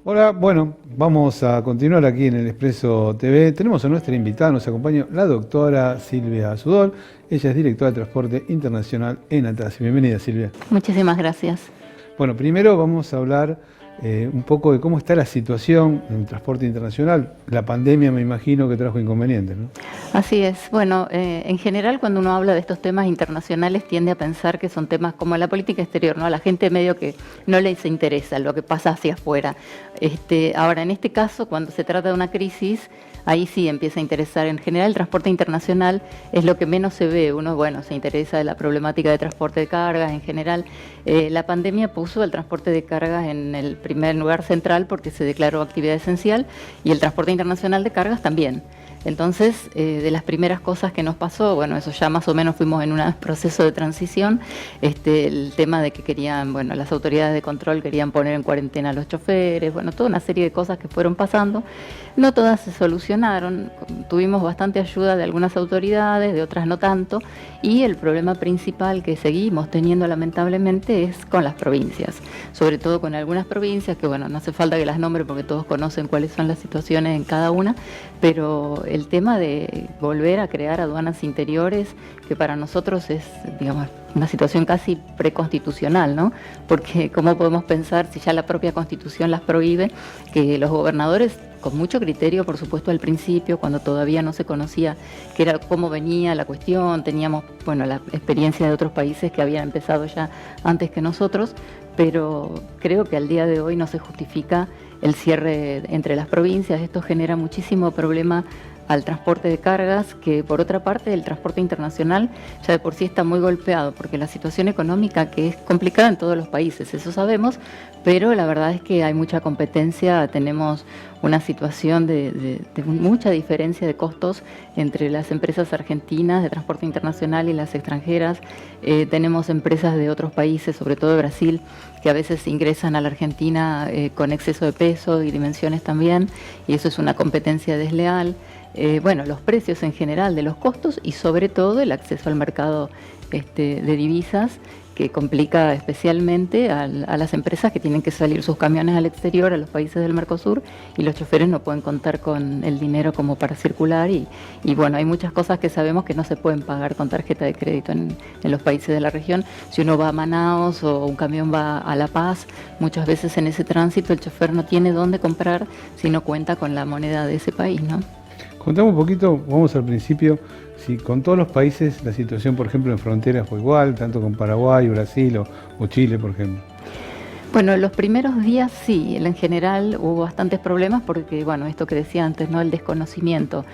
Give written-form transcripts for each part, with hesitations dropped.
Hola, bueno, vamos a continuar aquí en el Expreso TV. Tenemos a nuestra invitada, nos acompaña la doctora Silvia Sudol. Ella es directora de Transporte Internacional en ATASI. Bienvenida, Silvia. Muchísimas gracias. Bueno, primero vamos a hablar un poco de cómo está la situación en el transporte internacional. La pandemia me imagino que trajo inconvenientes, ¿no? Así es. Bueno, en general cuando uno habla de estos temas internacionales tiende a pensar que son temas como la política exterior, ¿no? A la gente medio que no les interesa lo que pasa hacia afuera. Ahora, en este caso, cuando se trata de una crisis, ahí sí empieza a interesar. En general, el transporte internacional es lo que menos se ve. Uno, bueno, se interesa de la problemática de transporte de cargas en general. La pandemia puso el transporte de cargas en el primer lugar central porque se declaró actividad esencial y el transporte internacional de cargas también. Entonces, de las primeras cosas que nos pasó, bueno, eso ya más o menos fuimos en un proceso de transición, el tema de que querían, bueno, las autoridades de control querían poner en cuarentena a los choferes, bueno, toda una serie de cosas que fueron pasando. No todas se solucionaron, tuvimos bastante ayuda de algunas autoridades, de otras no tanto, y el problema principal que seguimos teniendo lamentablemente es con las provincias, sobre todo con algunas provincias que, bueno, no hace falta que las nombre porque todos conocen cuáles son las situaciones en cada una, pero el tema de volver a crear aduanas interiores, que para nosotros es, digamos, una situación casi preconstitucional, ¿no? Porque ¿cómo podemos pensar, si ya la propia Constitución las prohíbe, que los gobernadores, con mucho criterio, por supuesto, al principio, cuando todavía no se conocía qué era, cómo venía la cuestión, teníamos, bueno, la experiencia de otros países que habían empezado ya antes que nosotros, pero creo que al día de hoy no se justifica el cierre entre las provincias. Esto genera muchísimo problema al transporte de cargas, que por otra parte el transporte internacional ya de por sí está muy golpeado, porque la situación económica que es complicada en todos los países, eso sabemos, pero la verdad es que hay mucha competencia, tenemos una situación de mucha diferencia de costos entre las empresas argentinas de transporte internacional y las extranjeras. Tenemos empresas de otros países, sobre todo de Brasil, que a veces ingresan a la Argentina con exceso de peso y dimensiones también, y eso es una competencia desleal. Bueno, los precios en general de los costos y sobre todo el acceso al mercado de divisas, que complica especialmente a las empresas que tienen que salir sus camiones al exterior, a los países del Mercosur, y los choferes no pueden contar con el dinero como para circular y bueno, hay muchas cosas que sabemos que no se pueden pagar con tarjeta de crédito en los países de la región. Si uno va a Manaos o un camión va a La Paz, muchas veces en ese tránsito el chofer no tiene dónde comprar si no cuenta con la moneda de ese país, ¿no? Contamos un poquito, vamos al principio, si con todos los países la situación, por ejemplo, en fronteras fue igual, tanto con Paraguay, Brasil o Chile, por ejemplo. Bueno, los primeros días sí, en general hubo bastantes problemas porque, bueno, esto que decía antes, ¿no? El desconocimiento,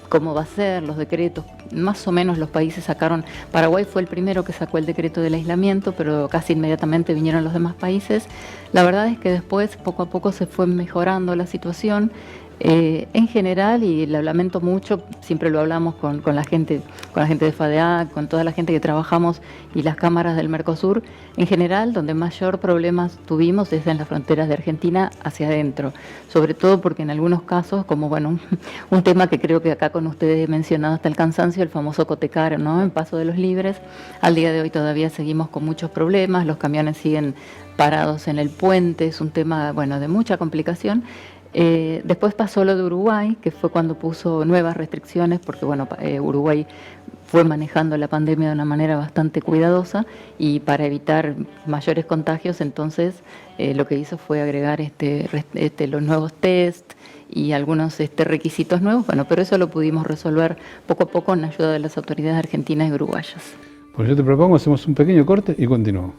cómo va a ser, los decretos, más o menos los países sacaron, Paraguay fue el primero que sacó el decreto del aislamiento, pero casi inmediatamente vinieron los demás países. La verdad es que después, poco a poco, se fue mejorando la situación. En general, y lo lamento mucho, siempre lo hablamos con la gente de FADEAC, con toda la gente que trabajamos y las cámaras del Mercosur, en general donde mayor problemas tuvimos es en las fronteras de Argentina hacia adentro, sobre todo porque en algunos casos, como bueno, un tema que creo que acá con ustedes he mencionado hasta el cansancio, el famoso Cotecar, ¿no? En Paso de los Libres, al día de hoy todavía seguimos con muchos problemas, los camiones siguen parados en el puente, es un tema, bueno, de mucha complicación. Después pasó lo de Uruguay, que fue cuando puso nuevas restricciones, porque bueno, Uruguay fue manejando la pandemia de una manera bastante cuidadosa y para evitar mayores contagios, entonces lo que hizo fue agregar los nuevos test y algunos requisitos nuevos, bueno, pero eso lo pudimos resolver poco a poco con la ayuda de las autoridades argentinas y uruguayas. Pues yo te propongo, hacemos un pequeño corte y continuamos.